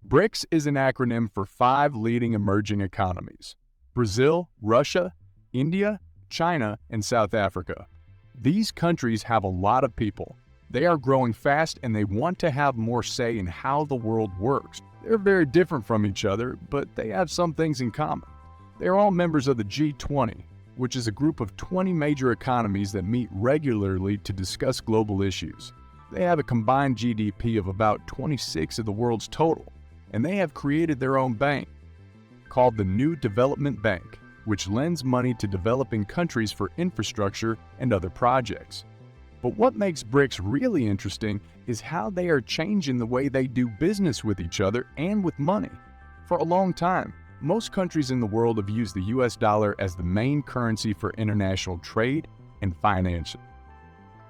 BRICS is an acronym for 5 leading emerging economies: Brazil, Russia, India, China, and South Africa. These countries have a lot of people. They are growing fast and they want to have more say in how the world works. They're very different from each other, but they have some things in common. They are all members of the G20, which is a group of 20 major economies that meet regularly to discuss global issues. They have a combined GDP of about 26 of the world's total, and they have created their own bank, called the New Development Bank, which lends money to developing countries for infrastructure and other projects. But what makes BRICS really interesting is how they are changing the way they do business with each other and with money. For a long time, most countries in the world have used the US dollar as the main currency for international trade and financing.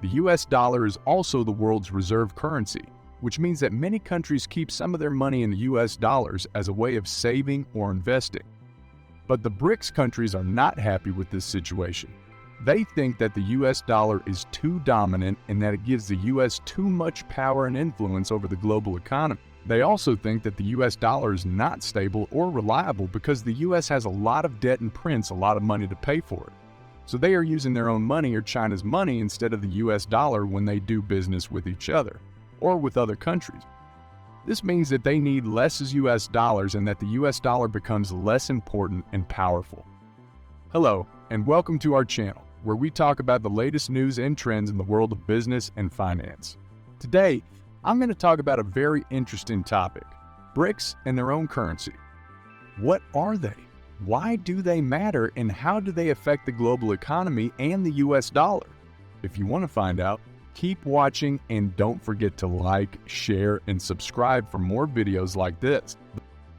The US dollar is also the world's reserve currency, which means that many countries keep some of their money in the US dollars as a way of saving or investing. But the BRICS countries are not happy with this situation. They think that the US dollar is too dominant and that it gives the US too much power and influence over the global economy. They also think that the US dollar is not stable or reliable because the US has a lot of debt and prints a lot of money to pay for it. So they are using their own money or China's money instead of the US dollar when they do business with each other or with other countries. This means that they need less US dollars and that the US dollar becomes less important and powerful. Hello, and welcome to our channel, where we talk about the latest news and trends in the world of business and finance. Today, I'm going to talk about a very interesting topic: BRICS and their own currency. What are they? Why do they matter, and how do they affect the global economy and the US dollar? If you want to find out, keep watching and don't forget to like, share, and subscribe for more videos like this.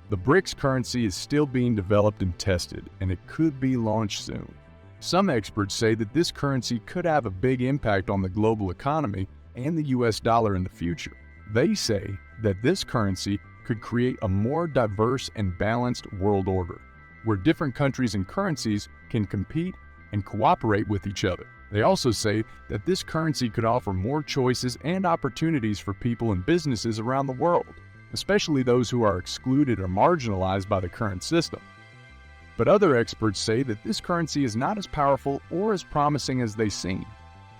The BRICS currency is still being developed and tested, and it could be launched soon. Some experts say that this currency could have a big impact on the global economy and the US dollar in the future. They say that this currency could create a more diverse and balanced world order, where different countries and currencies can compete and cooperate with each other. They also say that this currency could offer more choices and opportunities for people and businesses around the world, especially those who are excluded or marginalized by the current system. But other experts say that this currency is not as powerful or as promising as they seem.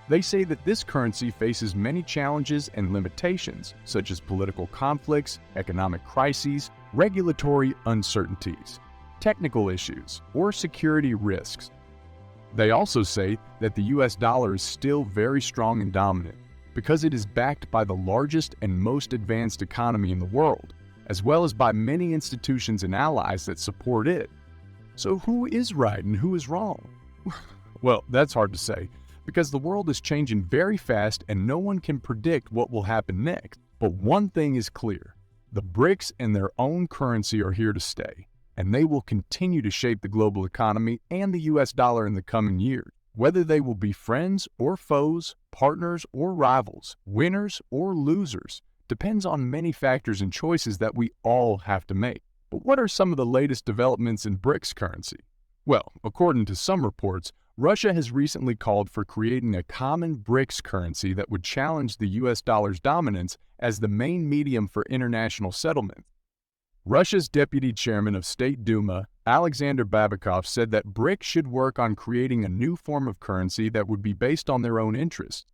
They say that this currency faces many challenges and limitations, such as political conflicts, economic crises, regulatory uncertainties, technical issues, or security risks. They also say that the US dollar is still very strong and dominant because it is backed by the largest and most advanced economy in the world, as well as by many institutions and allies that support it. So who is right and who is wrong? Well, that's hard to say, because the world is changing very fast and no one can predict what will happen next. But one thing is clear: the BRICS and their own currency are here to stay, and they will continue to shape the global economy and the US dollar in the coming years. Whether they will be friends or foes, partners or rivals, winners or losers, depends on many factors and choices that we all have to make. But what are some of the latest developments in BRICS currency? Well, according to some reports, Russia has recently called for creating a common BRICS currency that would challenge the US dollar's dominance as the main medium for international settlement. Russia's deputy chairman of State Duma, Alexander Babakov, said that BRICS should work on creating a new form of currency that would be based on their own interests.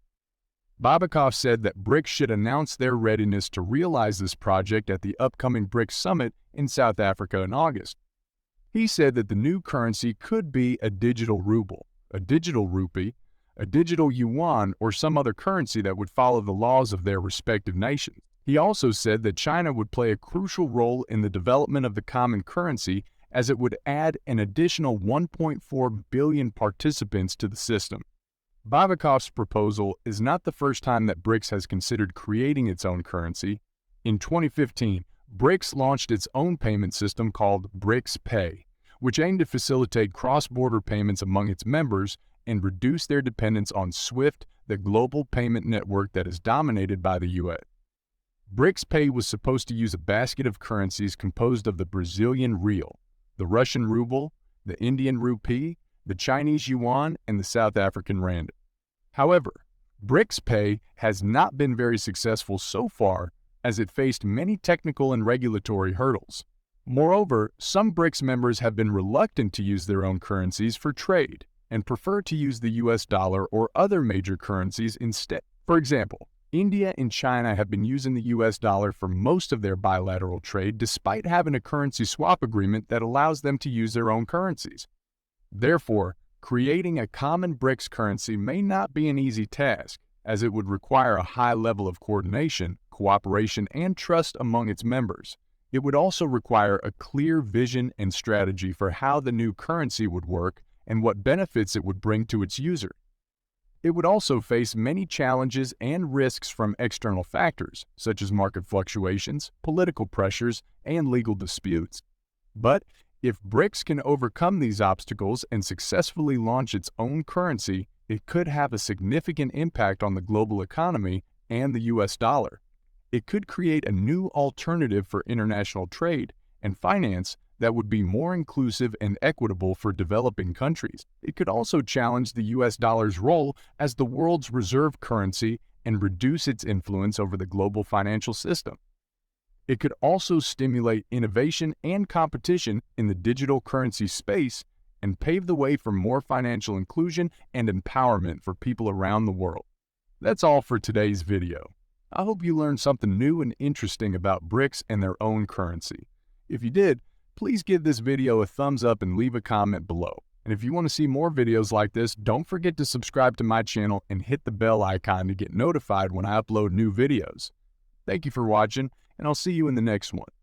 Babakov said that BRICS should announce their readiness to realize this project at the upcoming BRICS summit in South Africa in August. He said that the new currency could be a digital ruble, a digital rupee, a digital yuan, or some other currency that would follow the laws of their respective nations. He also said that China would play a crucial role in the development of the common currency, as it would add an additional 1.4 billion participants to the system. Babakov's proposal is not the first time that BRICS has considered creating its own currency. In 2015, BRICS launched its own payment system called BRICS Pay, which aimed to facilitate cross-border payments among its members and reduce their dependence on SWIFT, the global payment network that is dominated by the US. BRICS Pay was supposed to use a basket of currencies composed of the Brazilian real, the Russian ruble, the Indian rupee, the Chinese yuan, and the South African rand. However, BRICS Pay has not been very successful so far as it faced many technical and regulatory hurdles. Moreover, some BRICS members have been reluctant to use their own currencies for trade and prefer to use the US dollar or other major currencies instead. For example, India and China have been using the US dollar for most of their bilateral trade despite having a currency swap agreement that allows them to use their own currencies. Therefore, creating a common BRICS currency may not be an easy task, as it would require a high level of coordination, cooperation, and trust among its members. It would also require a clear vision and strategy for how the new currency would work and what benefits it would bring to its user. It would also face many challenges and risks from external factors, such as market fluctuations, political pressures, and legal disputes. But if BRICS can overcome these obstacles and successfully launch its own currency, it could have a significant impact on the global economy and the US dollar. It could create a new alternative for international trade and finance that would be more inclusive and equitable for developing countries. It could also challenge the US dollar's role as the world's reserve currency and reduce its influence over the global financial system. It could also stimulate innovation and competition in the digital currency space and pave the way for more financial inclusion and empowerment for people around the world. That's all for today's video. I hope you learned something new and interesting about BRICS and their own currency. If you did, please give this video a thumbs up and leave a comment below. And if you want to see more videos like this, don't forget to subscribe to my channel and hit the bell icon to get notified when I upload new videos. Thank you for watching, and I'll see you in the next one.